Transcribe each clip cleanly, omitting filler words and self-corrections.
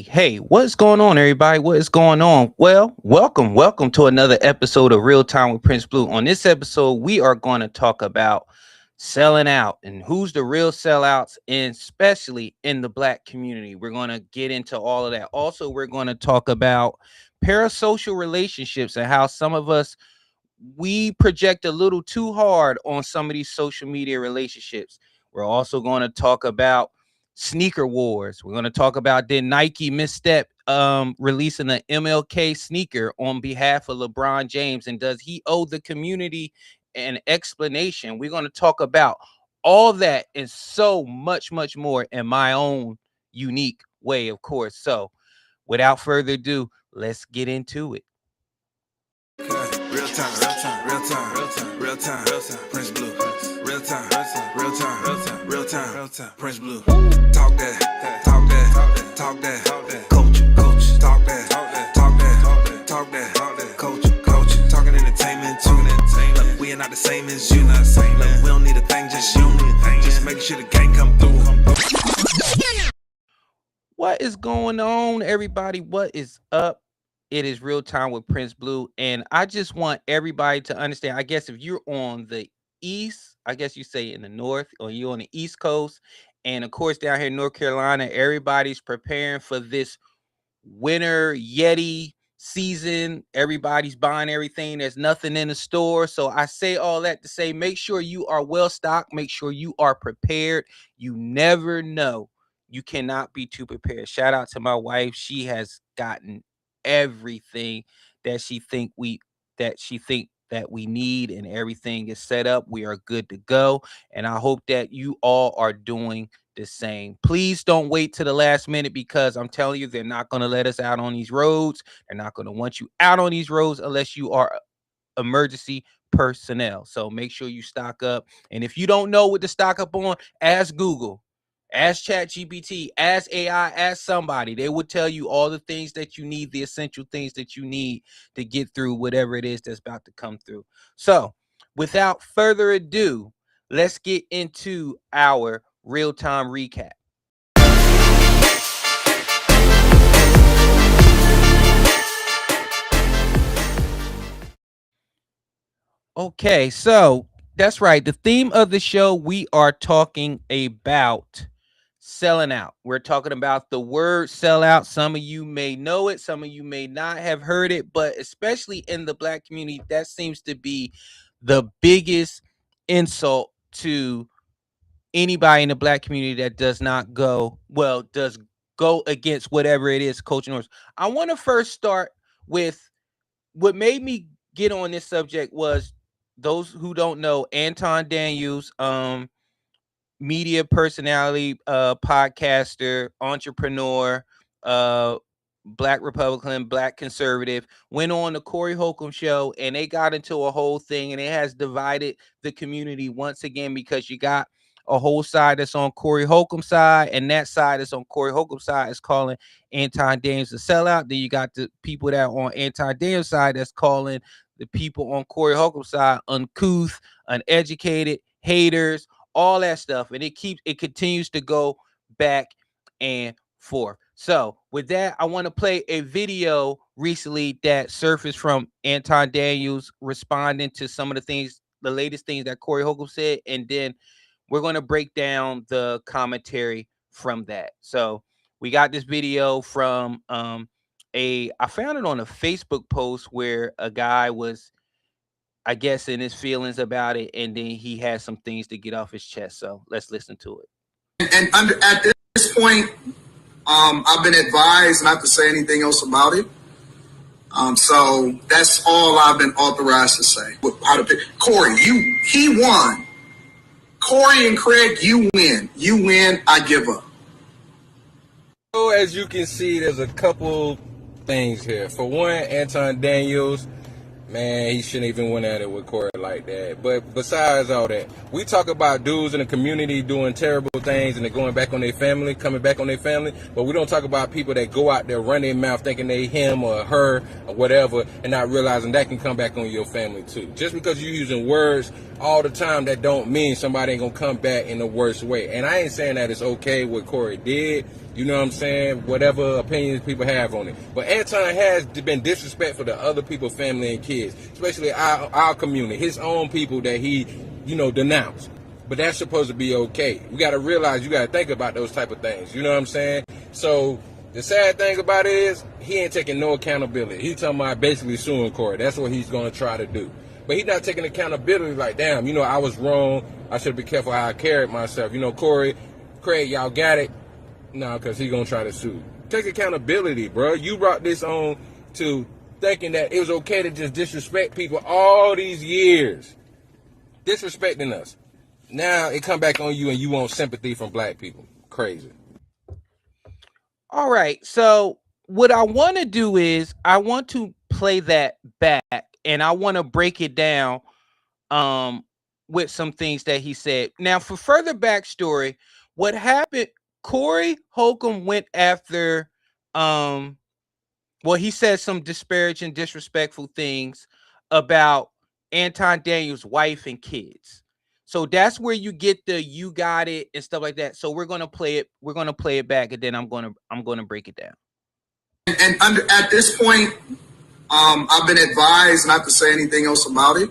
Hey, what's going on, everybody? What is going on? Well, welcome to another episode of Real Time with Prince Blue. On this episode, we are going to talk about selling out and who's the real sellouts, and especially in the Black community. We're going to get into all of that. Also, we're going to talk about parasocial relationships and how some of us we project a little too hard on some of these social media relationships. We're also going to talk about sneaker wars. We're going to talk about did Nike misstep releasing the MLK sneaker on behalf of LeBron James, and does he owe the community an explanation? We're going to talk about all that and so much more in my own unique way, of course. So without further ado, let's get into it. Real time, Prince Blue. Real time, Prince Blue. Talk that, coach, talk that, coach, talking entertainment too. Look, we are not the same as you. Look, we don't need a thing, just you. Just making sure the gang come through. What is going on, everybody? What is up? It is Real Time with Prince Blue, and I just want everybody to understand. I guess if you're on the east, I guess you say in the north, or you're on the East Coast, and of course down here in North Carolina, everybody's preparing for this winter Yeti season. Everybody's buying everything. There's nothing in the store. So I say all that to say, make sure you are well stocked. Make sure you are prepared. You never know. You cannot be too prepared. Shout out to my wife. She has gotten everything that she think we need, and everything is set up. We are good to go, and I hope that you all are doing the same. Please don't wait to the last minute, because I'm telling you, they're not going to let us out on these roads. They're not going to want you out on these roads unless you are emergency personnel. So make sure you stock up, and if you don't know what to stock up on, ask Google. Ask ChatGPT, ask AI, ask somebody. They will tell you all the things that you need, the essential things that you need to get through whatever it is that's about to come through. So, without further ado, let's get into our real-time recap. Okay, so that's right. The theme of the show, we are talking about selling out. We're talking about the word sellout. Some of you may know it, some of you may not have heard it, but especially in the Black community, that seems to be the biggest insult to anybody in the Black community that does go against whatever it is coaching orders. I want to first start with what made me get on this subject. Was those who don't know, Anton Daniels, media personality, podcaster, entrepreneur, Black Republican, Black conservative, went on the Corey Holcomb show, and they got into a whole thing, and it has divided the community once again, because you got a whole side that's on Corey Holcomb's side, and that side that's on Corey Holcomb's side is calling Anton Daniels a sellout. Then you got the people that are on Anton Daniels' side that's calling the people on Corey Holcomb's side uncouth, uneducated, haters, all that stuff, and it continues to go back and forth. So with that, I want to play a video recently that surfaced from Anton Daniels responding to some of the latest things that Corey Holcomb said, and then we're going to break down the commentary from that. So we got this video from I found it on a Facebook post where a guy was, I guess, in his feelings about it, and then he had some things to get off his chest. So let's listen to it. At this point, I've been advised not to say anything else about it. So that's all I've been authorized to say. How to pick Corey? He won. Corey and Craig, you win. You win. I give up. So as you can see, there's a couple things here. For one, Anton Daniels, man, he shouldn't even went at it with Corey like that. But besides all that, we talk about dudes in the community doing terrible things and they're going back on their family, coming back on their family. But we don't talk about people that go out there, run their mouth thinking they him or her or whatever, and not realizing that can come back on your family too. Just because you're using words all the time, that don't mean somebody ain't gonna come back in the worst way. And I ain't saying that it's okay what Corey did. You know what I'm saying? Whatever opinions people have on it. But Anton has been disrespectful to other people's family and kids, especially our community, his own people that he, denounced. But that's supposed to be okay. We got to realize, you got to think about those type of things. You know what I'm saying? So the sad thing about it is he ain't taking no accountability. He's talking about basically suing Corey. That's what he's going to try to do. But he's not taking accountability like, damn, I was wrong. I should be careful how I carried myself. Corey, Craig, y'all got it. No, because he's going to try to sue. Take accountability, bro. You brought this on to thinking that it was okay to just disrespect people all these years. Disrespecting us. Now it come back on you and you want sympathy from black people. Crazy. All right. So what I want to do is I want to play that back and I want to break it down with some things that he said. Now, for further backstory, what happened, Corey Holcomb went after he said some disparaging, disrespectful things about Anton Daniels' wife and kids. So that's where you get the "you got it" and stuff like that. So we're gonna play it. We're gonna play it back, and then I'm gonna break it down. At this point, I've been advised not to say anything else about it.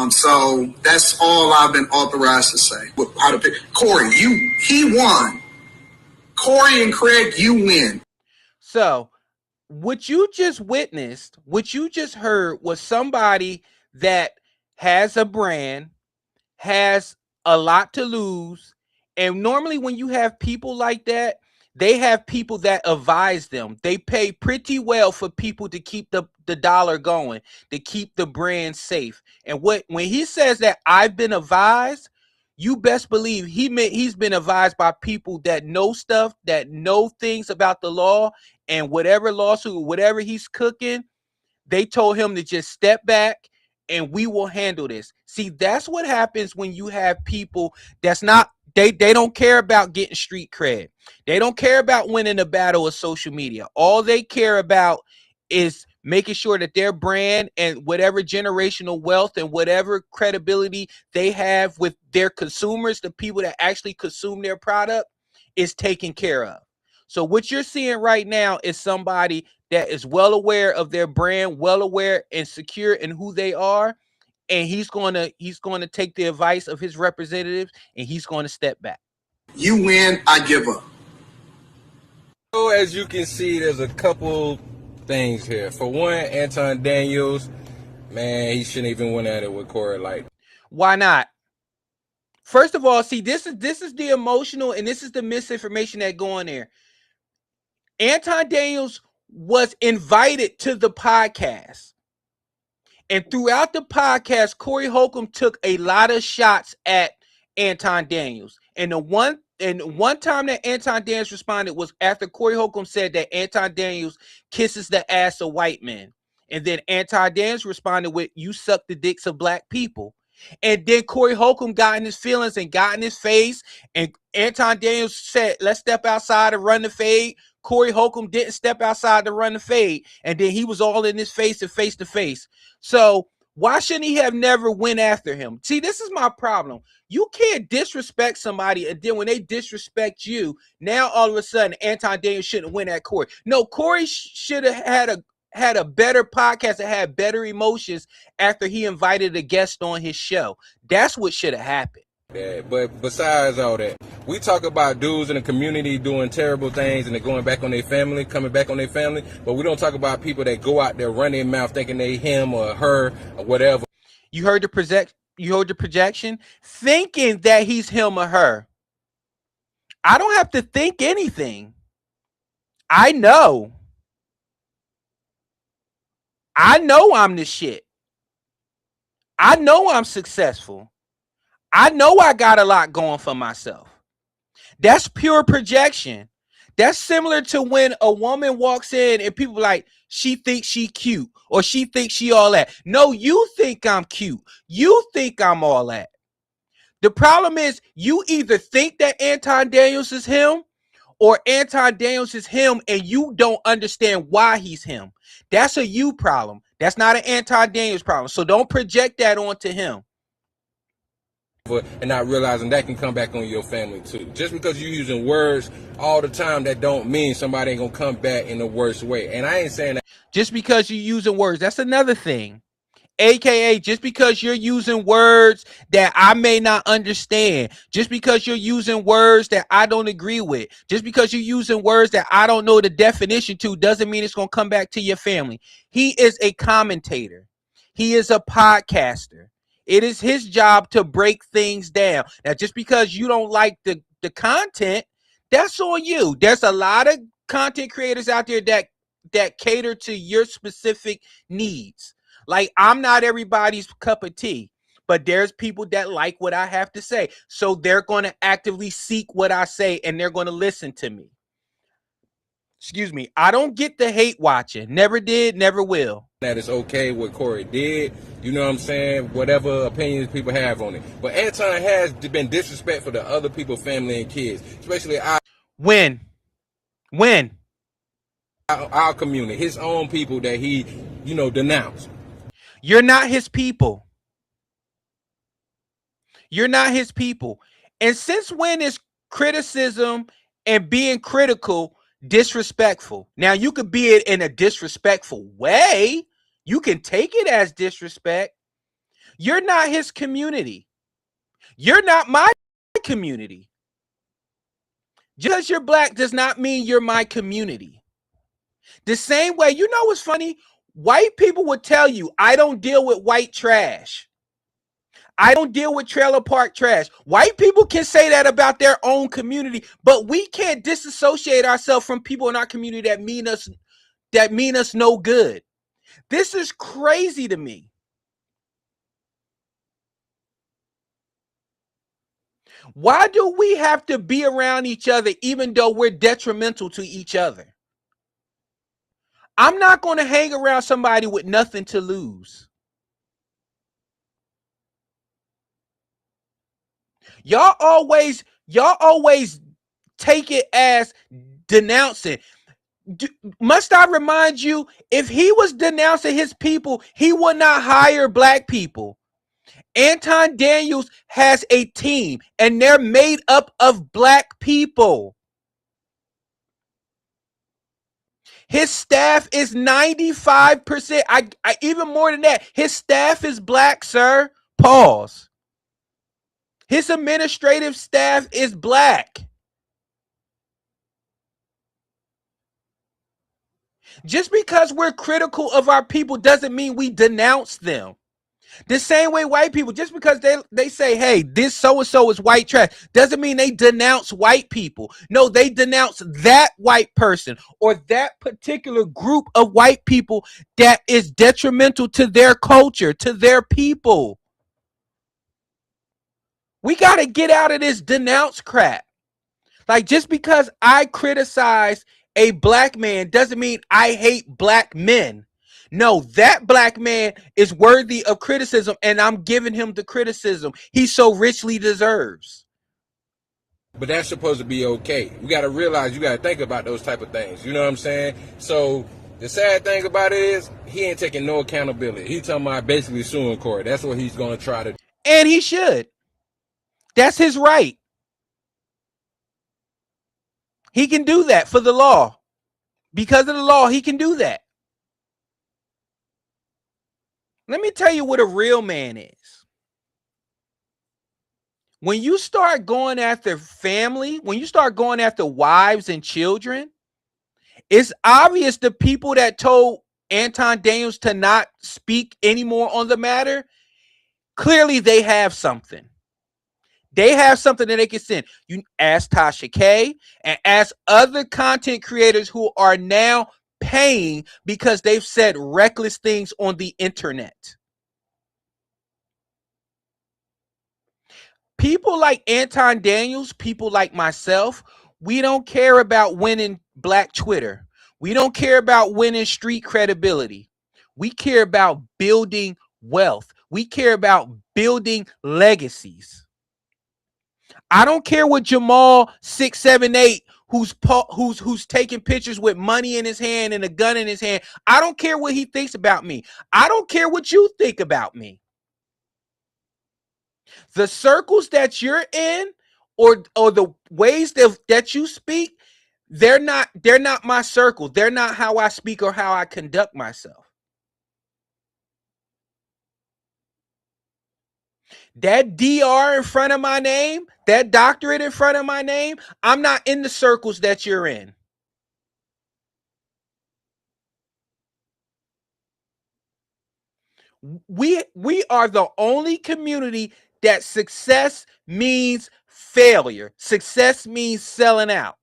So that's all I've been authorized to say. How to pick Corey? He won. Corey and Craig, you win. So what you just witnessed, what you just heard, was somebody that has a brand, has a lot to lose. And normally when you have people like that, they have people that advise them. They pay pretty well for people to keep the dollar going, to keep the brand safe. And when he says that I've been advised, you best believe he's been advised by people that know stuff, that know things about the law, and whatever lawsuit, whatever he's cooking, they told him to just step back and we will handle this. See, that's what happens when you have people that's not, they don't care about getting street cred. They don't care about winning the battle of social media. All they care about is making sure that their brand and whatever generational wealth and whatever credibility they have with their consumers, the people that actually consume their product, is taken care of. So what you're seeing right now is somebody that is well aware of their brand, well aware and secure in who they are, and he's going to take the advice of his representatives and he's going to step back. You win, I give up. So as you can see, there's a couple things here. For one, Anton Daniels, man, he shouldn't even went at it with Corey like that. Why not? First of all, see, this is the emotional and this is the misinformation that go on there. Anton Daniels was invited to the podcast. And throughout the podcast, Corey Holcomb took a lot of shots at Anton Daniels. And the one time that Anton Daniels responded was after Corey Holcomb said that Anton Daniels kisses the ass of white men. And then Anton Daniels responded with, "You suck the dicks of black people." And then Corey Holcomb got in his feelings and got in his face. And Anton Daniels said, let's step outside and run the fade. Corey Holcomb didn't step outside to run the fade. And then he was all in his face and face to face. So why shouldn't he have never went after him? See, this is my problem. You can't disrespect somebody, and then when they disrespect you, now all of a sudden Anton Daniels shouldn't win at Corey. No, Corey should have had a better podcast that had better emotions after he invited a guest on his show. That's what should have happened. But besides all that, we talk about dudes in the community doing terrible things and they're going back on their family, coming back on their family, but we don't talk about people that go out there, run their mouth thinking they him or her or whatever. You heard the projection? Thinking that he's him or her. I don't have to think anything. I know. I know I'm the shit. I know I'm successful. I know I got a lot going for myself. That's pure projection. That's similar to when a woman walks in and people are like, she thinks she cute or she thinks she all that. No, you think I'm cute. You think I'm all that. The problem is you either think that Anton Daniels is him or Anton Daniels is him and you don't understand why he's him. That's a you problem. That's not an Anton Daniels problem. So don't project that onto him. And not realizing that can come back on your family too. Just because you're using words all the time, that don't mean somebody ain't gonna come back in the worst way. And I ain't saying that. Just because you're using words, that's another thing. AKA, just because you're using words that I may not understand, just because you're using words that I don't agree with, just because you're using words that I don't know the definition to, doesn't mean it's going to come back to your family. He is a commentator. He is a podcaster. It is his job to break things down. Now, just because you don't like the content, that's on you. There's a lot of content creators out there that cater to your specific needs. Like, I'm not everybody's cup of tea, but there's people that like what I have to say. So they're going to actively seek what I say and they're going to listen to me. Excuse me. I don't get the hate watching. Never did, never will. That it's okay what Corey did. You know what I'm saying? Whatever opinions people have on it. But Anton has been disrespectful to other people's family and kids, especially When? Our community, his own people that he, denounced. You're not his people. You're not his people. And since when is criticism and being critical disrespectful? Now, you could be it in a disrespectful way. You can take it as disrespect. You're not his community. You're not my community. Just because you're black does not mean you're my community. The same way, you know what's funny? White people would tell you, I don't deal with white trash. I don't deal with trailer park trash. White people can say that about their own community, but we can't disassociate ourselves from people in our community that mean us no good. This is crazy to me. Why do we have to be around each other even though we're detrimental to each other? I'm not going to hang around somebody with nothing to lose. Y'all always take it as denouncing. Must I remind you, if he was denouncing his people, he would not hire black people. Anton Daniels has a team and they're made up of black people. His staff is 95%. I even more than that. His staff is black, sir. Pause. His administrative staff is black. Just because we're critical of our people doesn't mean we denounce them. The same way white people, just because they say, hey, this so-and-so is white trash, doesn't mean they denounce white people. No, they denounce that white person or that particular group of white people that is detrimental to their culture, to their people. We got to get out of this denounce crap. Like, just because I criticize a black man doesn't mean I hate black men. No, that black man is worthy of criticism, and I'm giving him the criticism he so richly deserves. But that's supposed to be okay. We got to realize, you got to think about those type of things. You know what I'm saying? So the sad thing about it is he ain't taking no accountability. He talking about basically suing Corey. That's what he's going to try to. And he should. That's his right. He can do that for the law. Because of the law, he can do that. Let me tell you what a real man is. When you start going after family, when you start going after wives and children, it's obvious the people that told Anton Daniels to not speak anymore on the matter, clearly they have something. They have something that they can send. You ask Tasha K and ask other content creators who are now paying because they've said reckless things on the internet. People like Anton Daniels, people like myself, we don't care about winning Black Twitter. We don't care about winning street credibility. We care about building wealth. We care about building legacies. I don't care what Jamal 678 who's taking pictures with money in his hand and a gun in his hand. I don't care what he thinks about me. I don't care what you think about me. The circles that you're in or the ways that you speak, they're not my circle. They're not how I speak or how I conduct myself. That DR in front of my name, that doctorate in front of my name, I'm not in the circles that you're in. We are the only community that success means failure. Success means selling out.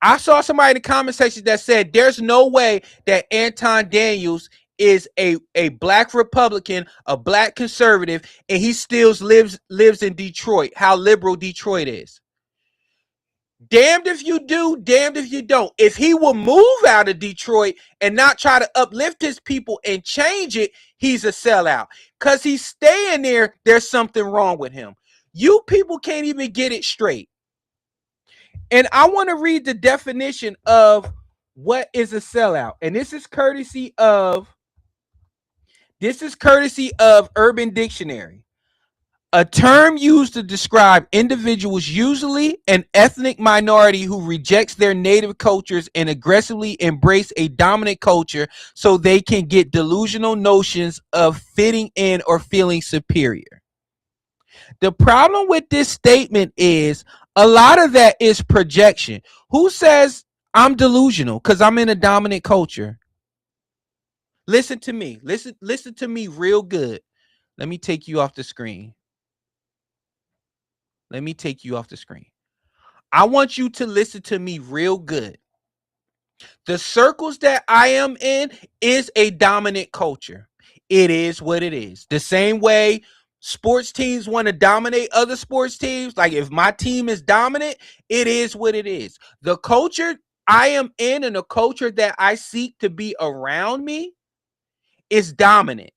I saw somebody in the comment section that said there's no way that Anton Daniels is a black Republican, a black conservative, and he still lives in Detroit. How liberal Detroit is. Damned if you do, damned if you don't. If he will move out of Detroit and not try to uplift his people and change it, he's a sellout. Because he's staying there, there's something wrong with him. You people can't even get it straight. And I want to read the definition of what is a sellout. And this is courtesy of Urban Dictionary. A term used to describe individuals, usually an ethnic minority, who rejects their native cultures and aggressively embrace a dominant culture so they can get delusional notions of fitting in or feeling superior. The problem with this statement is a lot of that is projection. Who says I'm delusional because I'm in a dominant culture? Listen to me. Listen to me real good. Let me take you off the screen. Let me take you off the screen. I want you to listen to me real good. The circles that I am in is a dominant culture. It is what it is. The same way sports teams want to dominate other sports teams. Like if my team is dominant, it is what it is. The culture I am in and the culture that I seek to be around me is dominant.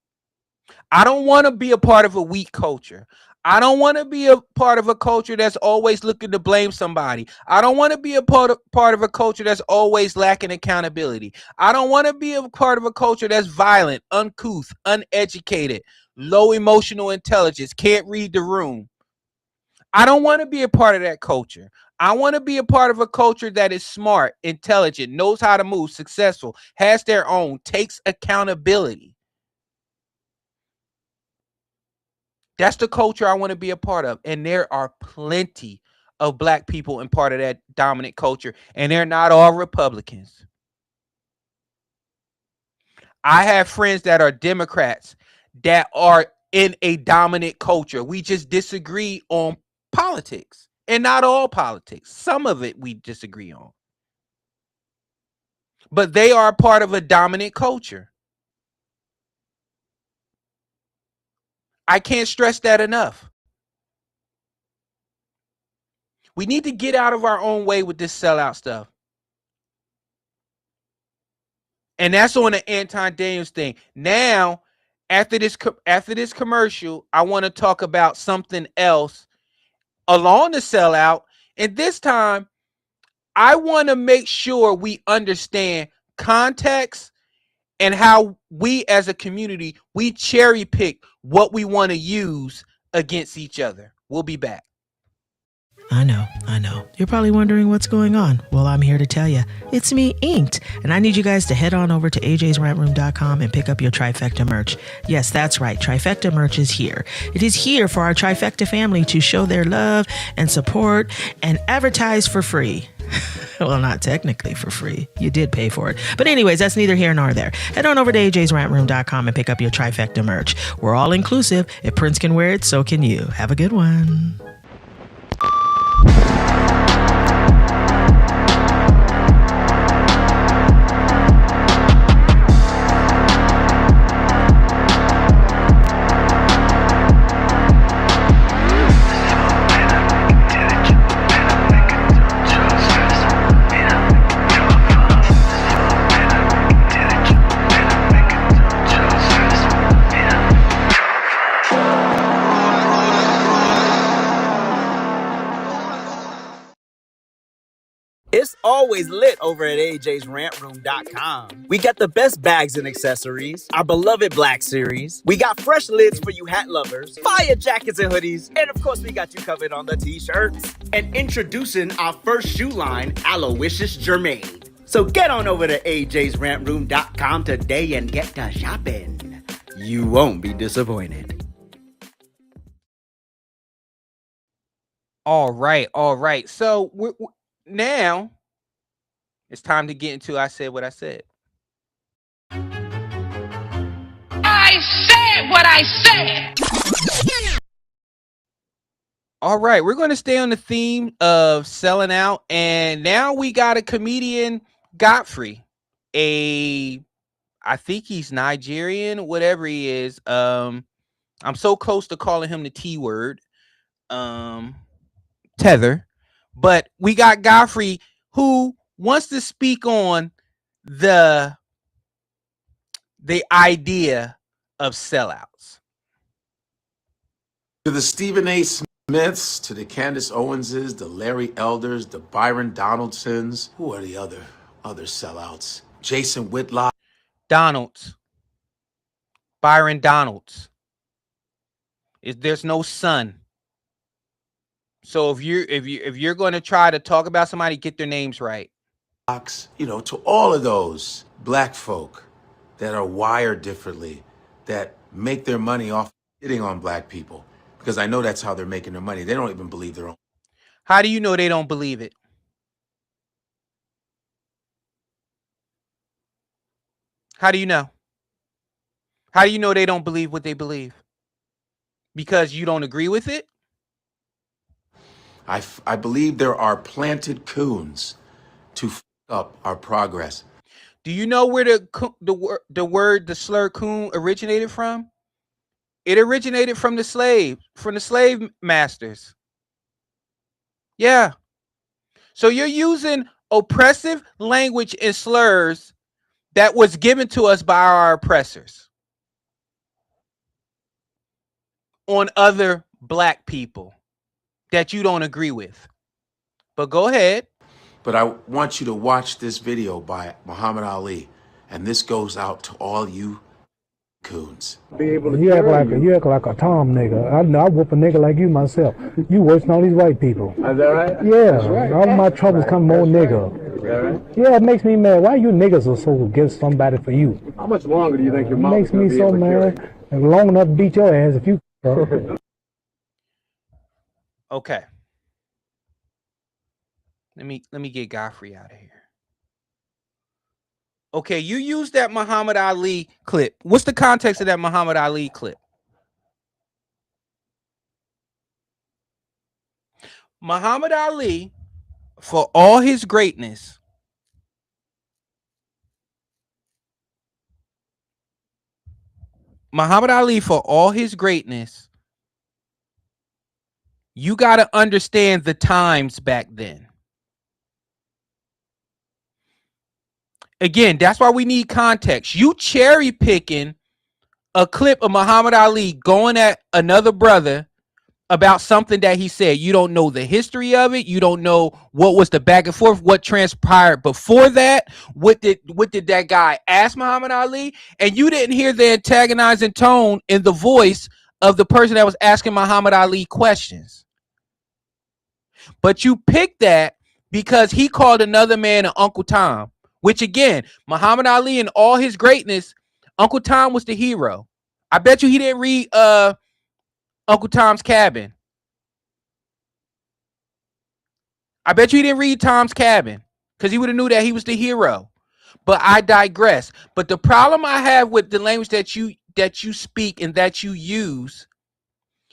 I don't want to be a part of a weak culture. I don't want to be a part of a culture that's always looking to blame somebody. I don't want to be a part of a culture that's always lacking accountability. I don't want to be a part of a culture that's violent, uncouth, uneducated, low emotional intelligence, can't read the room. I don't want to be a part of that culture. I want to be a part of a culture that is smart, intelligent, knows how to move, successful, has their own, takes accountability. That's the culture I want to be a part of. And there are plenty of black people in part of that dominant culture. And they're not all Republicans. I have friends that are Democrats that are in a dominant culture. We just disagree on politics. And not all politics. Some of it we disagree on. But they are part of a dominant culture. I can't stress that enough. We need to get out of our own way with this sellout stuff. And that's on the Anton Daniels thing. Now, after this commercial, I want to talk about something else along the sellout. And this time, I want to make sure we understand context and how we as a community, we cherry pick what we want to use against each other. We'll be back. I know. You're probably wondering what's going on. Well, I'm here to tell you. It's me, Inked, and I need you guys to head on over to ajsrantroom.com and pick up your Trifecta merch. Yes, that's right. Trifecta merch is here. It is here for our Trifecta family to show their love and support and advertise for free. Well, not technically for free. You did pay for it. But anyways, that's neither here nor there. Head on over to ajsrantroom.com and pick up your Trifecta merch. We're all inclusive. If Prince can wear it, so can you. Have a good one. It's always lit over at ajsrantroom.com. We got the best bags and accessories, our beloved Black Series. We got fresh lids for you hat lovers, fire jackets and hoodies, and of course we got you covered on the t-shirts. And introducing our first shoe line, Aloysius Germain. So get on over to ajsrantroom.com today and get to shopping. You won't be disappointed. All right. So now it's time to get into I said what I said. I said what I said. All right, we're going to stay on the theme of selling out, and now we got a comedian, Godfrey. I think he's Nigerian, whatever he is. I'm so close to calling him the T word. Tether. But we got Godfrey who wants to speak on the idea of sellouts. To the Stephen A. Smiths, to the Candace Owenses, the Larry Elders, the Byron Donaldsons. Who are the other sellouts? Jason Whitlock. Donalds. Byron Donalds. There's no son. So if you're going to try to talk about somebody, get their names right. You know, to all of those black folk that are wired differently, that make their money off hitting on black people, because I know that's how they're making their money. They don't even believe their own. How do you know they don't believe it? How do you know? How do you know they don't believe what they believe? Because you don't agree with it? I believe there are planted coons to f up our progress. Do you know where the slur coon originated from? It originated from the slave masters. Yeah. So you're using oppressive language and slurs that was given to us by our oppressors on other black people that you don't agree with. But go ahead. But I want you to watch this video by Muhammad Ali, and this goes out to all you coons. You act like a Tom nigga. I know I whoop a nigga like you myself. You worse than all these white people. Is that right? Yeah. That's right. All my troubles come more nigga. Is that right? Yeah, it makes me mad. Why you niggas are so against somebody for you? How much longer do you think your mom makes me so mad? And long enough to beat your ass if you. Okay. Let me get Godfrey out of here. Okay, you used that Muhammad Ali clip. What's the context of that Muhammad Ali clip? Muhammad Ali, for all his greatness, you got to understand the times back then. Again, that's why we need context. You cherry picking a clip of Muhammad Ali going at another brother about something that he said. You don't know the history of it. You don't know what was the back and forth, what transpired before that. What did that guy ask Muhammad Ali? And you didn't hear the antagonizing tone in the voice of the person that was asking Muhammad Ali questions. But you picked that because he called another man an Uncle Tom, which again, Muhammad Ali in all his greatness, Uncle Tom was the hero. I bet you he didn't read Uncle Tom's Cabin. I bet you he didn't read Tom's Cabin because he would have knew that he was the hero. But I digress. But the problem I have with the language that you speak and that you use,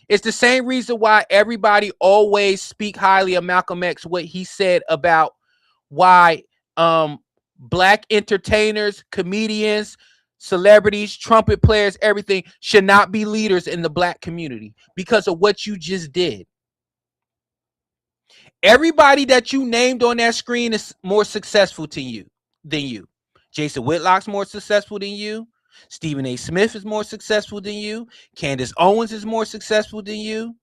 it's the same reason why everybody always speak highly of Malcolm X, what he said about why black entertainers, comedians, celebrities, trumpet players, everything should not be leaders in the black community because of what you just did. Everybody that you named on that screen is more successful than you. Jason Whitlock's more successful than you. Stephen A. Smith is more successful than you. Candace Owens is more successful than you.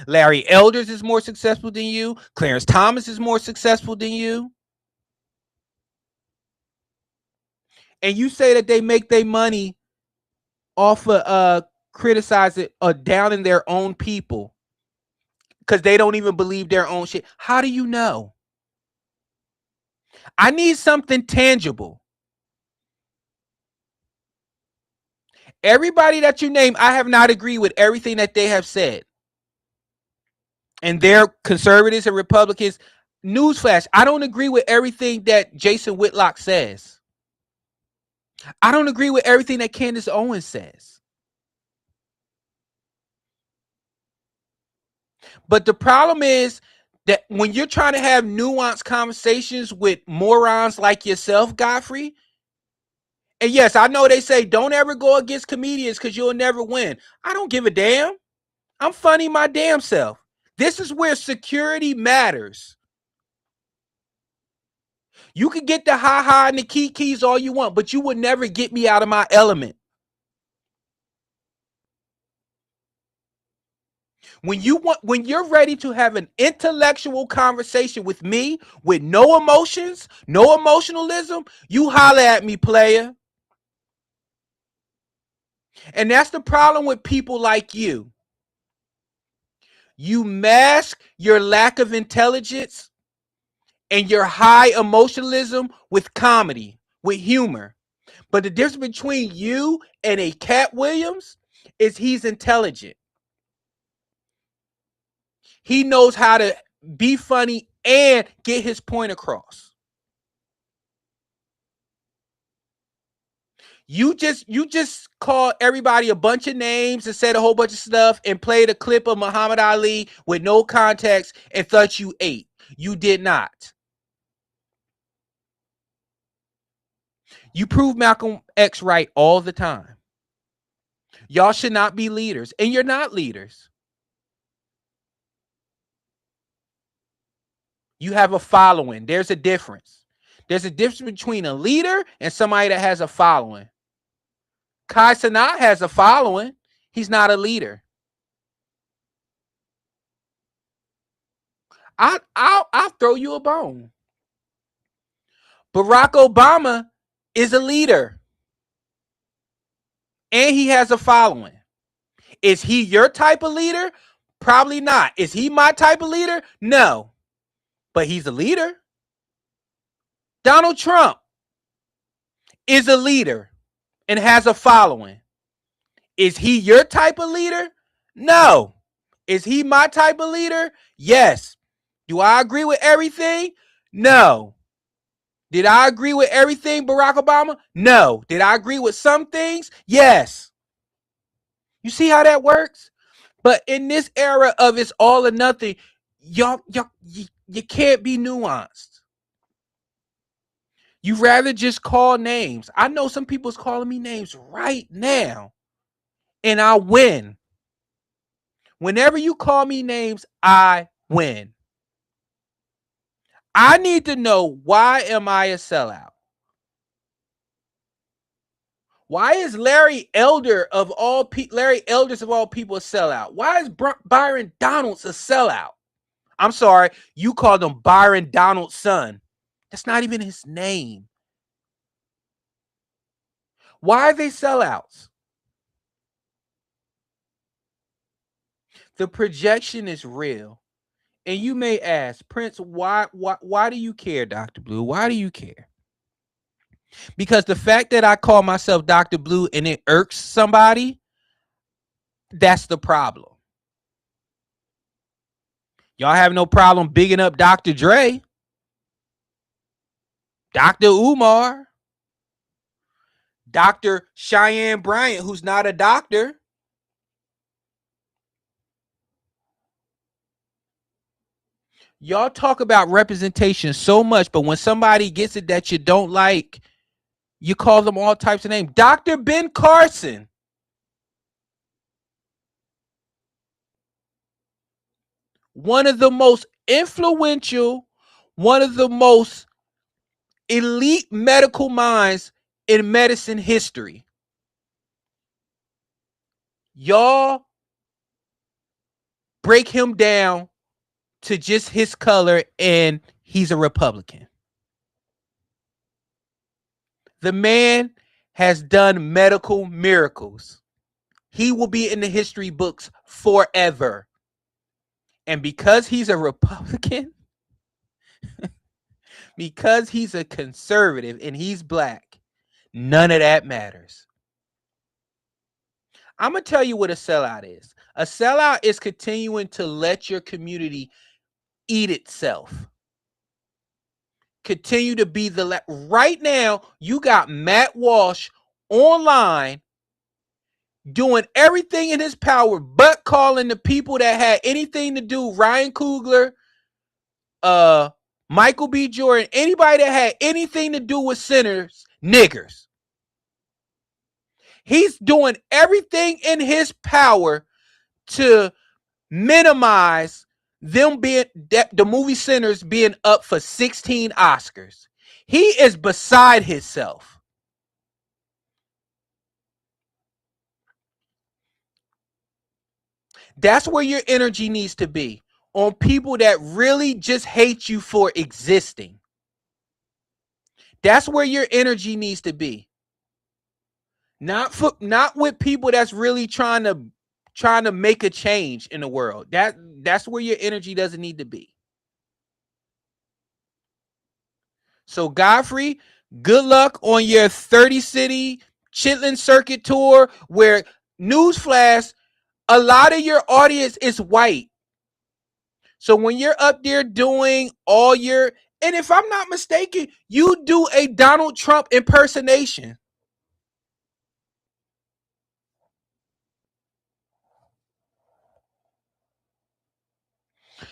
Larry Elders is more successful than you. Clarence Thomas is more successful than you. And you say that they make their money off of criticizing or downing their own people because they don't even believe their own shit. How do you know? I need something tangible. Everybody that you name, I have not agreed with everything that they have said. And they're conservatives and Republicans. Newsflash, I don't agree with everything that Jason Whitlock says. I don't agree with everything that Candace Owens says. But the problem is that when you're trying to have nuanced conversations with morons like yourself, Godfrey, and yes, I know they say don't ever go against comedians because you'll never win. I don't give a damn. I'm funny my damn self. This is where security matters. You can get the ha-ha and the kikis all you want, but you would never get me out of my element. When you're ready to have an intellectual conversation with me with no emotions, no emotionalism, you holler at me, player. And that's the problem with people like you. You mask your lack of intelligence and your high emotionalism with comedy, with humor. But the difference between you and a Cat Williams is he's intelligent. He knows how to be funny and get his point across. You just called everybody a bunch of names and said a whole bunch of stuff and played a clip of Muhammad Ali with no context and thought you ate. You did not. You prove Malcolm X right all the time. Y'all should not be leaders, and you're not leaders. You have a following. There's a difference. There's a difference between a leader and somebody that has a following. Kai Cenat has a following. He's not a leader. I'll throw you a bone. Barack Obama is a leader. And he has a following. Is he your type of leader? Probably not. Is he my type of leader? No. But he's a leader. Donald Trump is a leader and has a following. Is he your type of leader? No. Is he my type of leader? Yes. Do I agree with everything? No. Did I agree with everything, Barack Obama? No. Did I agree with some things? Yes. You see how that works? But in this era of it's all or nothing, you can't be nuanced. You rather just call names. I know some people's calling me names right now, and I win. Whenever you call me names, I win. I need to know, why am I a sellout? Why is Larry Elders of all people a sellout? Why is Byron Donalds a sellout? I'm sorry, you called him Byron Donald's son. That's not even his name. Why are they sellouts? The projection is real. And you may ask, Prince, why do you care, Dr. Blue? Why do you care? Because the fact that I call myself Dr. Blue and it irks somebody, that's the problem. Y'all have no problem bigging up Dr. Dre, Dr. Umar, Dr. Cheyenne Bryant, who's not a doctor. Y'all talk about representation so much, but when somebody gets it that you don't like, you call them all types of names. Dr. Ben Carson. One of the most influential, one of the most elite medical minds in medicine history. Y'all break him down to just his color and he's a Republican. The man has done medical miracles. He will be in the history books forever. And because he's a Republican, because he's a conservative and he's black, none of that matters. I'm going to tell you what a sellout is. A sellout is continuing to let your community eat itself. Continue to be the right now. You got Matt Walsh online doing everything in his power but calling the people that had anything to do, Ryan Coogler, Michael B. Jordan, anybody that had anything to do with sinners, niggers. He's doing everything in his power to minimize them being the movie Sinners being up for 16 Oscars. He is beside himself. That's where your energy needs to be, on people that really just hate you for existing. That's where your energy needs to be. Not with people that's really trying to make a change in the world. That's where your energy doesn't need to be. So Godfrey, good luck on your 30 city Chitlin circuit tour, where, newsflash, a lot of your audience is white. So when you're up there doing all your, and if I'm not mistaken, you do a Donald Trump impersonation.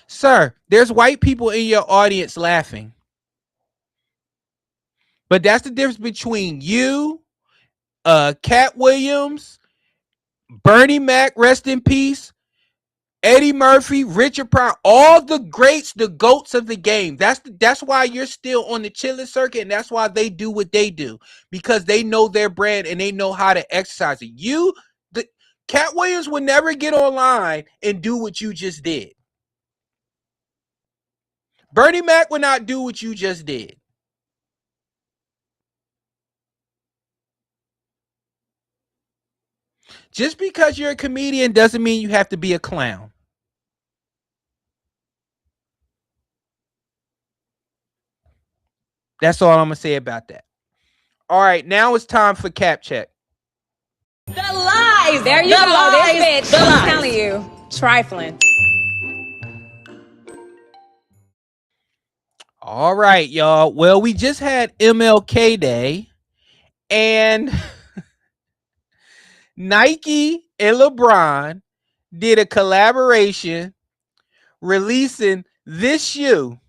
Sir, there's white people in your audience laughing. But that's the difference between you, Cat Williams, Bernie Mac, rest in peace, Eddie Murphy, Richard Pryor, all the greats, the goats of the game. That's why you're still on the chilling circuit, and that's why they do what they do, because they know their brand and they know how to exercise it. The Cat Williams would never get online and do what you just did. Bernie Mac would not do what you just did. Just because you're a comedian doesn't mean you have to be a clown. That's all I'm going to say about that. All right, now it's time for Cap Check. The lies. There you the go. Lies. This bitch. The I'm lies. telling you. Trifling. All right, y'all. Well, we just had MLK Day, and Nike and LeBron did a collaboration releasing this shoe.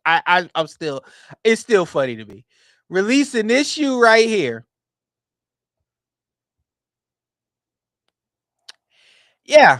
I'm still, it's still funny to me. Releasing this shoe right here. Yeah.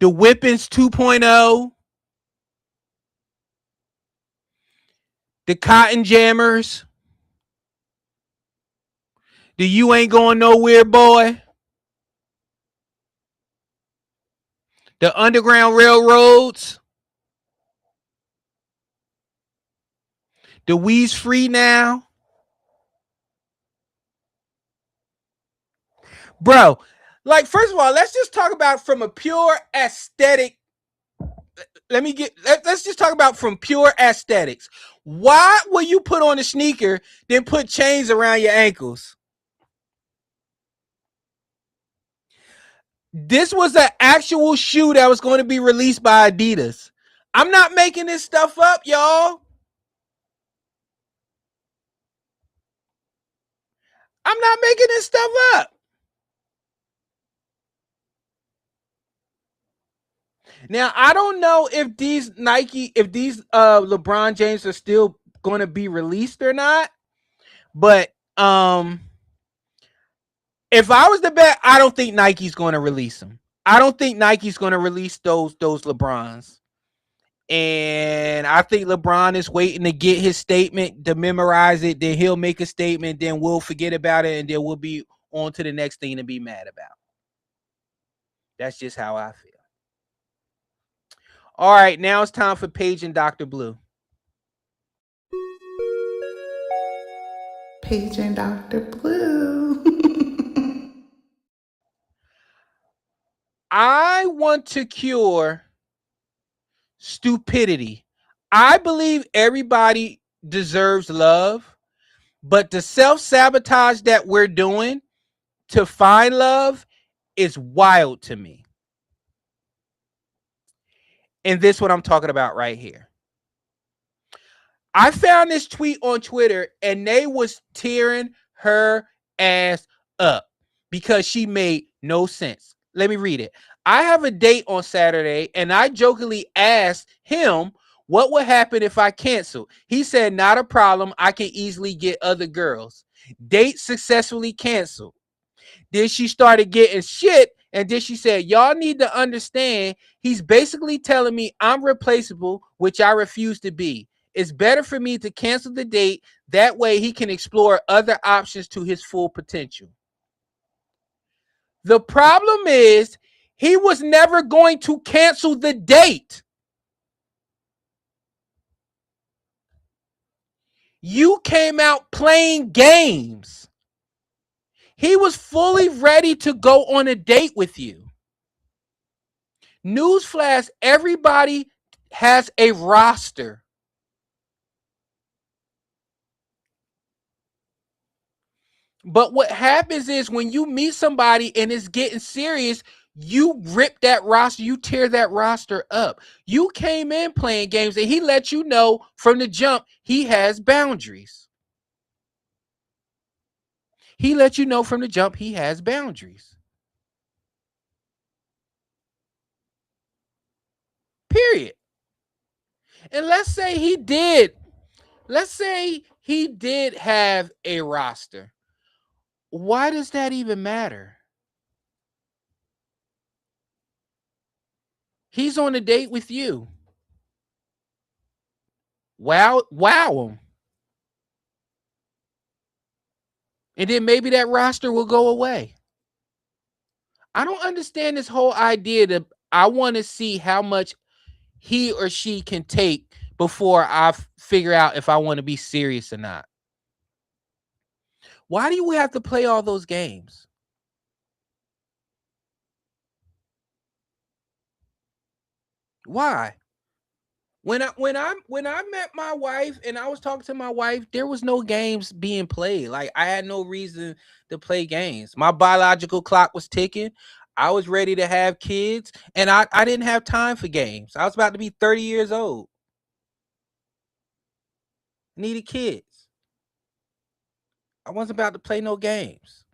the Whippings 2.0, the Cotton Jammers, the You Ain't Going Nowhere Boy, the Underground Railroads, the We's Free Now. Bro, like, first of all, let's just talk about from a pure aesthetic. Let's just talk about from pure aesthetics. Why will you put on a sneaker, then put chains around your ankles? This was an actual shoe that was going to be released by Adidas. I'm not making this stuff up, y'all. I'm not making this stuff up. Now, I don't know if these LeBron James are still going to be released or not, but if I was to bet, I don't think Nike's going to release them. I don't think Nike's going to release those LeBrons. And I think LeBron is waiting to get his statement, to memorize it. Then he'll make a statement. Then we'll forget about it. And then we'll be on to the next thing to be mad about. That's just how I feel. All right, now it's time for Paige and Dr. Blue. Paige and Dr. Blue. I want to cure stupidity. I believe everybody deserves love, but the self-sabotage that we're doing to find love is wild to me. And this is what I'm talking about right here. I found this tweet on Twitter and they was tearing her ass up because she made no sense. Let me read it. I have a date on Saturday and I jokingly asked him what would happen if I cancel. He said, not a problem. I can easily get other girls. Date successfully canceled. Then she started getting shit. And then she said, y'all need to understand, he's basically telling me I'm replaceable, which I refuse to be. It's better for me to cancel the date. That way he can explore other options to his full potential. The problem is he was never going to cancel the date. You came out playing games. He was fully ready to go on a date with you. Newsflash, everybody has a roster. But what happens is when you meet somebody and it's getting serious, you rip that roster, you tear that roster up. You came in playing games and he let you know from the jump he has boundaries. He let you know from the jump he has boundaries. Period. And let's say he did have a roster. Why does that even matter? He's on a date with you. Wow him. And then maybe that roster will go away. I don't understand this whole idea that I want to see how much he or she can take before I figure out if I want to be serious or not. Why do we have to play all those games? Why? When I met my wife and I was talking to my wife, there was no games being played. Like, I had no reason to play games. My biological clock was ticking. I was ready to have kids, and I didn't have time for games. I was about to be 30 years old. Needed kids. I wasn't about to play no games.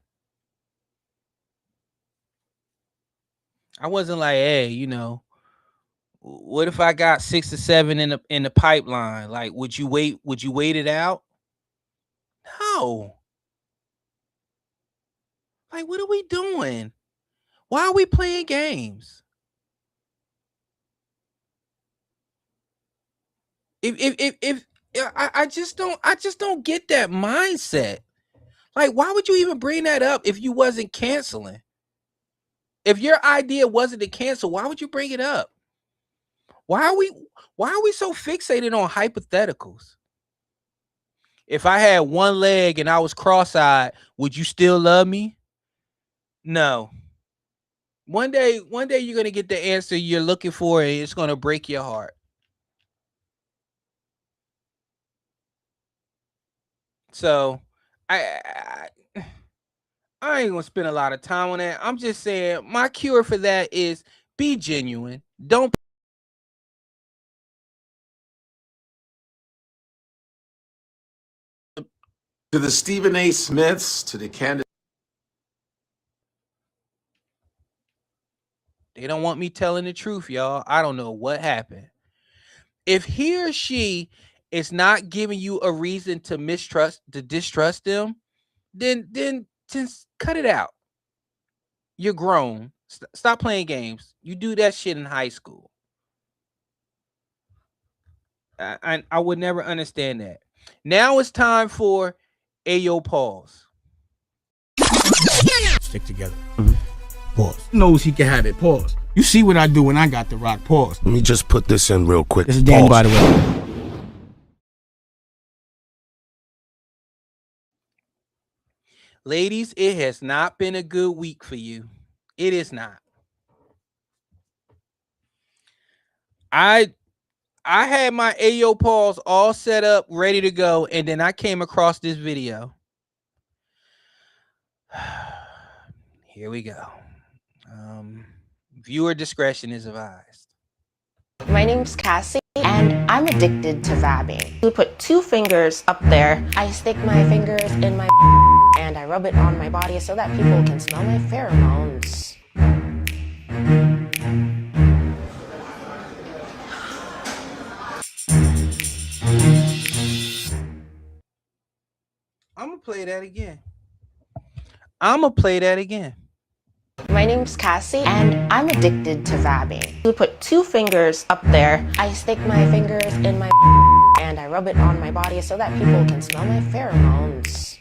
I wasn't like, hey, what if I got 6 or 7 in the pipeline? Like, would you wait it out? No. Like, what are we doing? Why are we playing games? If I just don't get that mindset. Like, why would you even bring that up if you wasn't canceling? If your idea wasn't to cancel, why would you bring it up? Why are we why are we so fixated on hypotheticals? If I had one leg and I was cross-eyed, would you still love me? No. One day you're gonna get the answer you're looking for, and it's gonna break your heart. So I I ain't gonna spend a lot of time on that. I'm just saying my cure for that is be genuine. Don't To the Stephen A. Smiths, to the Candace. they don't want me telling the truth, y'all. I don't know what happened. If he or she is not giving you a reason to distrust them, then just cut it out. You're grown. Stop playing games. You do that shit in high school. I would never understand that. Now it's time for Ayo pause. Stick together. Pause. Knows he can have it. Pause. You see what I do when I got the rock. Pause. Let me just put this in real quick. This is Dan, by the way. Ladies, it has not been a good week for you. It is not. I I had my Ayo pause all set up, ready to go, and then I came across this video. Here we go. Viewer discretion is advised. My name's Cassie, and I'm addicted to vabbing. We put 2 fingers up there. I stick my fingers in my and I rub it on my body so that people can smell my pheromones. I'm gonna play that again. I'm gonna play that again. My name's Cassie, and I'm addicted to vabbing. We put 2 fingers up there. I stick my fingers in my and I rub it on my body so that people can smell my pheromones.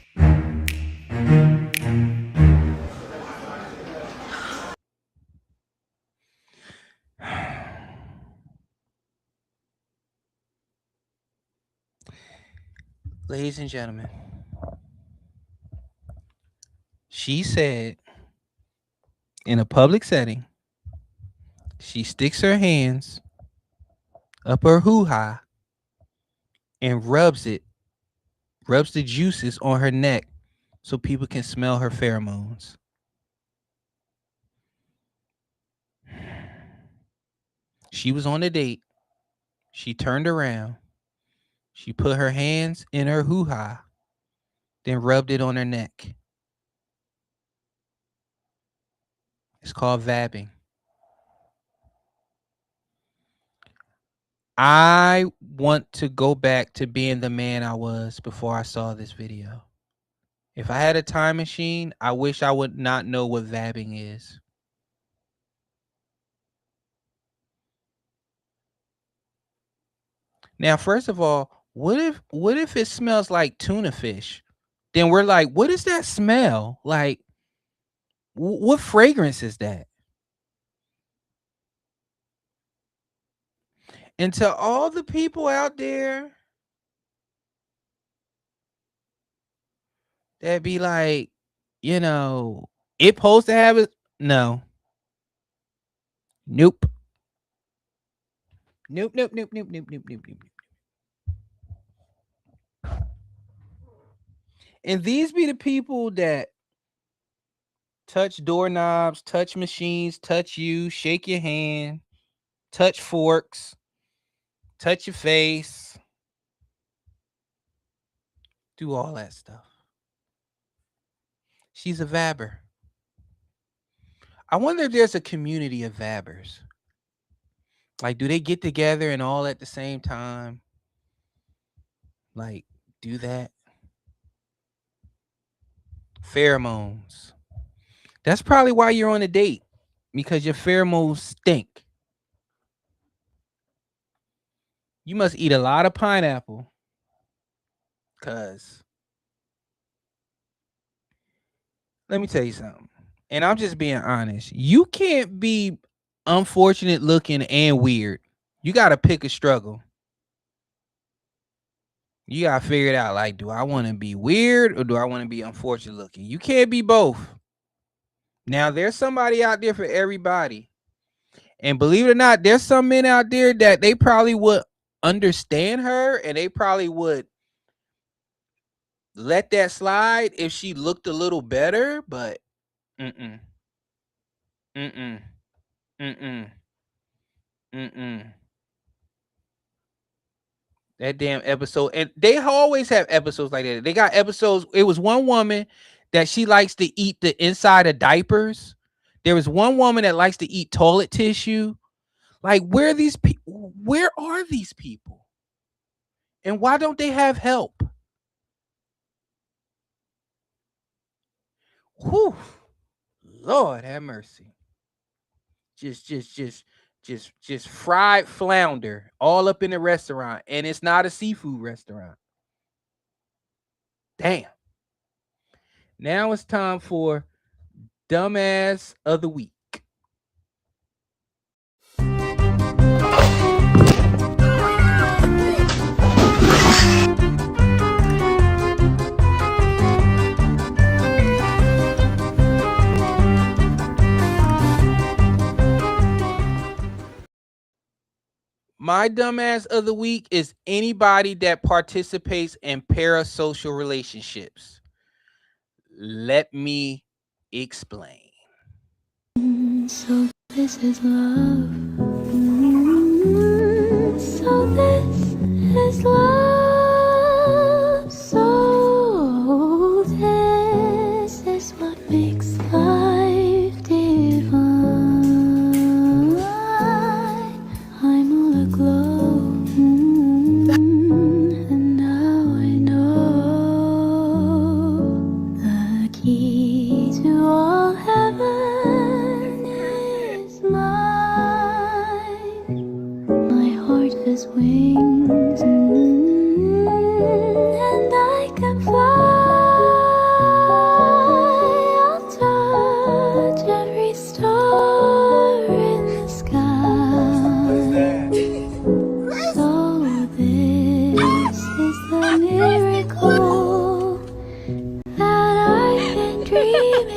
Ladies and gentlemen, she said in a public setting, she sticks her hands up her hoo-ha and rubs the juices on her neck so people can smell her pheromones. She was on a date. She turned around. She put her hands in her hoo-ha, then rubbed it on her neck. It's called vabbing. I want to go back to being the man I was before I saw this video. If I had a time machine, I wish I would not know what vabbing is. Now, first of all, what if it smells like tuna fish? Then we're like, what does that smell? Like, what fragrance is that? And to all the people out there that be like, it supposed to have it. No. Nope. Nope, nope, nope, nope, nope, nope, nope, nope. And these be the people that touch doorknobs, touch machines, touch you, shake your hand, touch forks, touch your face, do all that stuff. She's a vabber. I wonder if there's a community of vabbers. Like, do they get together and all at the same time? Like, do that? Pheromones. That's probably why you're on a date, because your pheromones stink. You must eat a lot of pineapple, cause let me tell you something. And I'm just being honest. You can't be unfortunate looking and weird. You got to pick a struggle. You got to figure it out. Like, do I want to be weird or do I want to be unfortunate looking? You can't be both. Now, there's somebody out there for everybody. And believe it or not, there's some men out there that they probably would understand her and they probably would let that slide if she looked a little better, but mm-mm, mm-mm, mm-mm, mm-mm. That damn episode. And they always have episodes like that. They got episodes. It was one woman that she likes to eat the inside of diapers. There was one woman that likes to eat toilet tissue. Like, where are these people? Where are these people? And why don't they have help? Whew. Lord have mercy. Just fried flounder all up in the restaurant. And it's not a seafood restaurant. Damn. Now it's time for Dumbass of the Week. My dumbass of the week is anybody that participates in parasocial relationships. Let me explain. So this is love. So this is love. So this is what makes life divine. I'm all aglow, and now I know the key to all heaven is mine. My heart has wings, and I can fly. I'll touch every star in the sky. So this is the miracle that I've been dreaming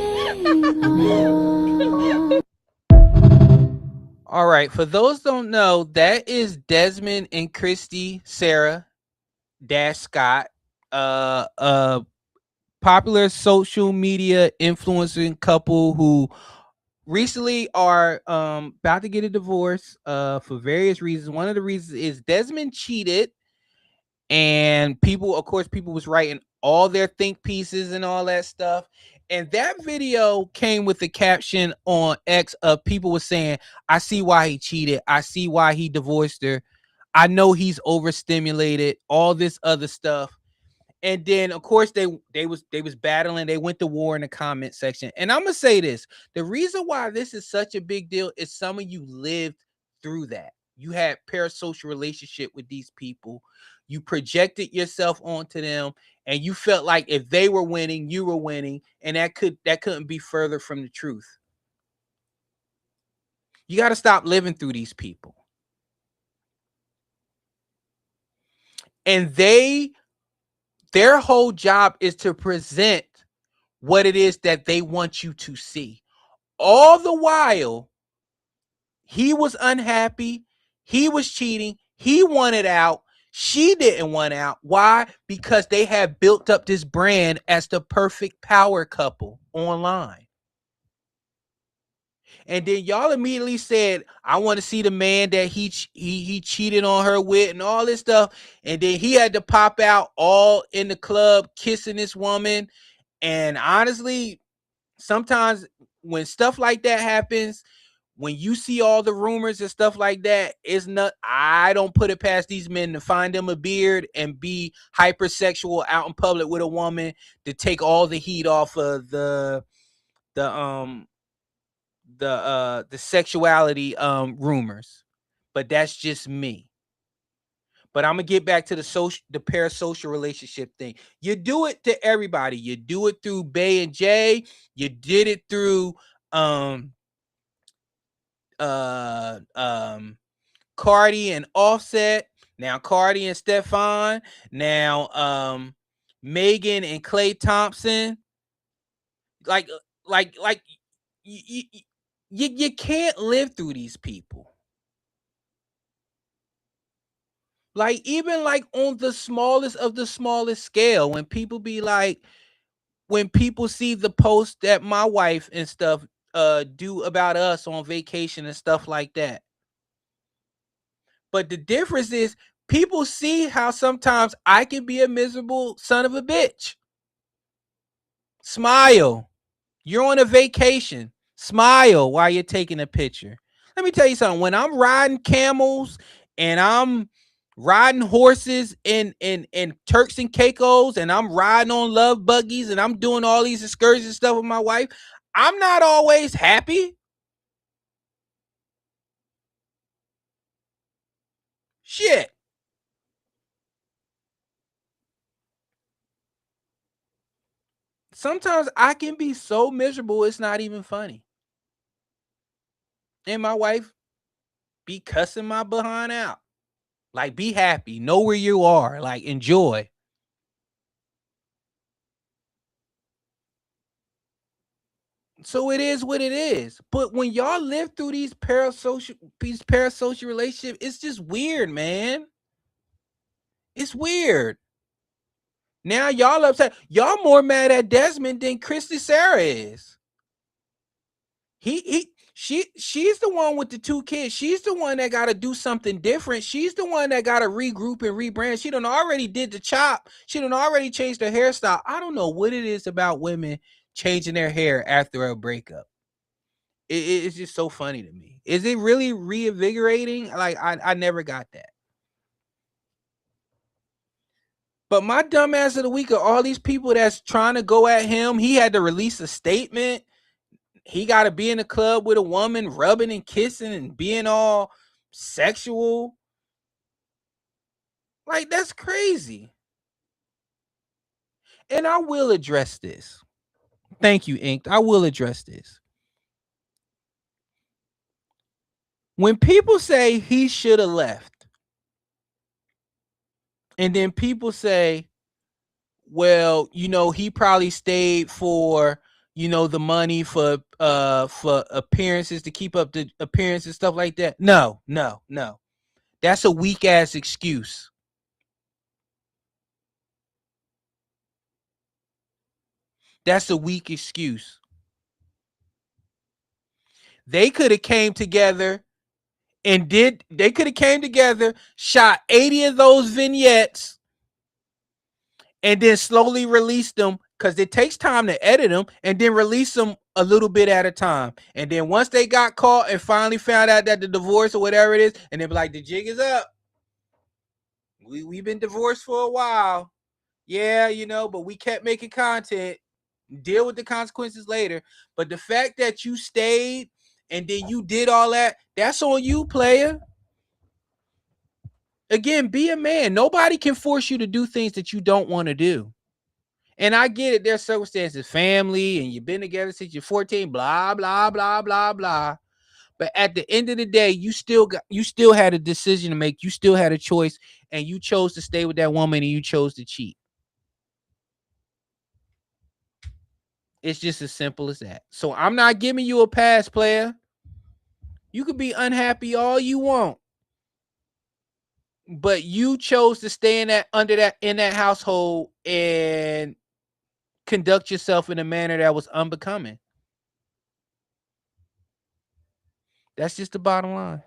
of. All right, for those don't know, that is Desmond and Christy Sarah Dash Scott, a popular social media influencing couple who recently are about to get a divorce for various reasons. One of the reasons is Desmond cheated, and people, of course, people was writing all their think pieces and all that stuff. And that video came with the caption on X of people was saying, I see why he cheated. I see why he divorced her. I know he's overstimulated, all this other stuff. And then of course they was battling. They went to war in the comment section. And I'm gonna say this: the reason why this is such a big deal is some of you lived through that. You had parasocial relationship with these people. You projected yourself onto them, and you felt like if they were winning, you were winning, and that couldn't be further from the truth. You got to stop living through these people. And their whole job is to present what it is that they want you to see. All the while, he was unhappy. He was cheating. He wanted out. She didn't want out. Why? Because they had built up this brand as the perfect power couple online. And then y'all immediately said, I want to see the man that he cheated on her with and all this stuff. And then he had to pop out all in the club kissing this woman. And honestly, sometimes when stuff like that happens, when you see all the rumors and stuff like that, it's not, I don't put it past these men to find them a beard and be hypersexual out in public with a woman to take all the heat off of the sexuality rumors. But that's just me. But I'm gonna get back to the parasocial relationship thing. You do it to everybody. You do it through Bay and Jay. You did it through um uh um Cardi and Offset. Now Cardi and Stefan. Now Megan and Klay Thompson. Like like you, you can't live through these people. Like even like on the smallest of the smallest scale, when people see the post that my wife and stuff do about us on vacation and stuff like that. But the difference is people see how sometimes I can be a miserable son of a bitch. Smile. You're on a vacation. Smile while you're taking a picture. Let me tell you something. When I'm riding camels and I'm riding horses in Turks and Caicos and I'm riding on love buggies and I'm doing all these excursions and stuff with my wife, I'm not always happy. Shit. Sometimes I can be so miserable it's not even funny. And my wife be cussing my behind out. Like, be happy. Know where you are. Like, enjoy. So it is what it is. But when y'all live through these parasocial relationships, it's just weird, man. It's weird. Now y'all upset. Y'all more mad at Desmond than Christy Sarah is. She's the one with the 2 kids. She's the one that got to do something different. She's the one that got to regroup and rebrand. She done already did the chop. She done already changed her hairstyle. I don't know what it is about women changing their hair after a breakup. It's just so funny to me. Is it really reinvigorating? Like I never got that. But my dumbass of the week are all these people that's trying to go at him. He had to release a statement. He got to be in a club with a woman, rubbing and kissing and being all sexual. Like, that's crazy. And I will address this. Thank you, Inked. I will address this. When people say he should have left, and then people say, well, he probably stayed for, the money for appearances, to keep up the appearances, stuff like that. No. That's a weak ass excuse. That's a weak excuse. They could have came together shot 80 of those vignettes, and then slowly released them, because it takes time to edit them, and then release them a little bit at a time. And then once they got caught and finally found out that the divorce or whatever it is, and they'd be like, the jig is up. We've been divorced for a while. Yeah, but we kept making content. Deal with the consequences later. But the fact that you stayed and then you did all that, that's on you, player. Again, be a man. Nobody can force you to do things that you don't want to do. And I get it. There's circumstances, family, and you've been together since you're 14, blah, blah, blah, blah, blah. But at the end of the day, you still had a decision to make. You still had a choice, and you chose to stay with that woman, and you chose to cheat. It's just as simple as that. So I'm not giving you a pass, player. You could be unhappy all you want, but you chose to stay in that household and conduct yourself in a manner that was unbecoming. That's just the bottom line.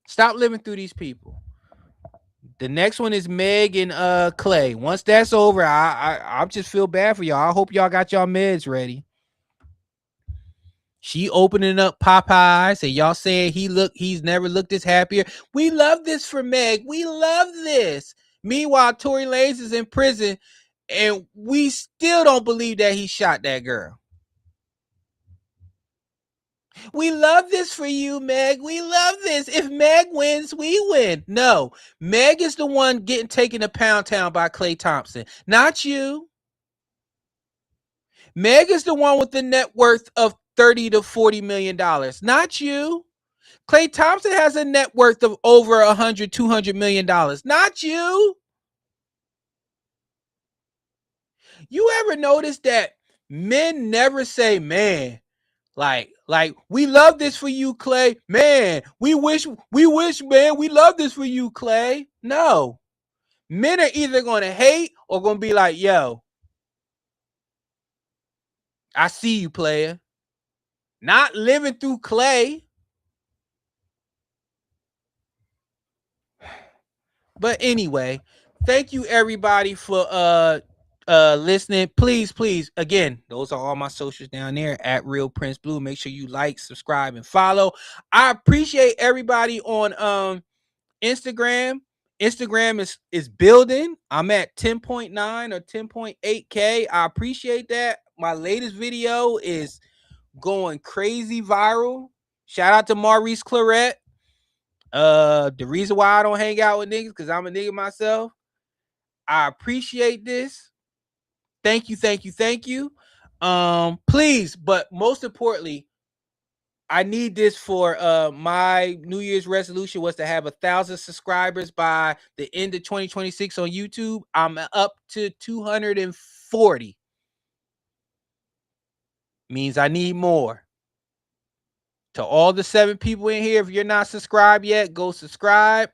Stop living through these people. The next one is Meg and Clay. Once that's over, I just feel bad for y'all. I hope y'all got y'all meds ready. She opening up Popeyes and y'all saying he's never looked this happier. We love this for Meg. We love this. Meanwhile, Tory Lanez is in prison and we still don't believe that he shot that girl. We love this for you, Meg. We love this. If Meg wins, we win. No, Meg is the one getting taken to Pound Town by Klay Thompson, not you. Meg is the one with the net worth of $30 to $40 million, not you. Klay Thompson has a net worth of over $100, $200 million, not you. You ever notice that men never say, man, like we love this for you, Klay. Man, we wish, man, we love this for you, Klay. No. Men are either going to hate or going to be like, yo, I see you, player. Not living through Klay. But anyway, thank you everybody for listening. Please, again, those are all my socials down there at Real Prince Blue. Make sure you like, subscribe, and follow. I appreciate everybody on Instagram. Instagram is building. I'm at 10.9 or 10.8K. I appreciate that. My latest video is going crazy viral. Shout out to Maurice Claret. The reason why I don't hang out with niggas because I'm a nigga myself. I appreciate this. Thank you. Please, but most importantly, I need this for my New Year's resolution was to have 1,000 subscribers by the end of 2026 on YouTube. I'm up to 240. Means I need more. To all the 7 people in here, if you're not subscribed yet, go subscribe.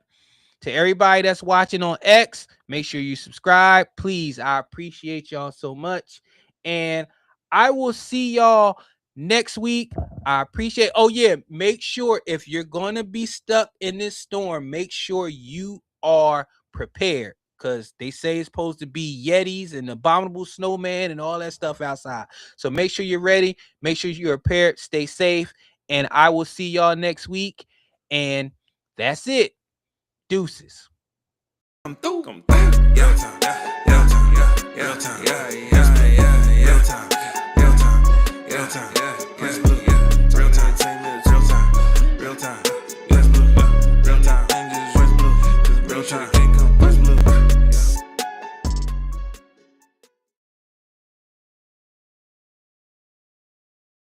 To everybody that's watching on X, make sure you subscribe. Please, I appreciate y'all so much. And I will see y'all next week. I appreciate. Oh, yeah. Make sure if you're going to be stuck in this storm, make sure you are prepared. Because they say it's supposed to be Yetis and abominable snowman and all that stuff outside. So make sure you're ready. Make sure you're prepared. Stay safe. And I will see y'all next week. And that's it. Deuces. Come through. Yeah.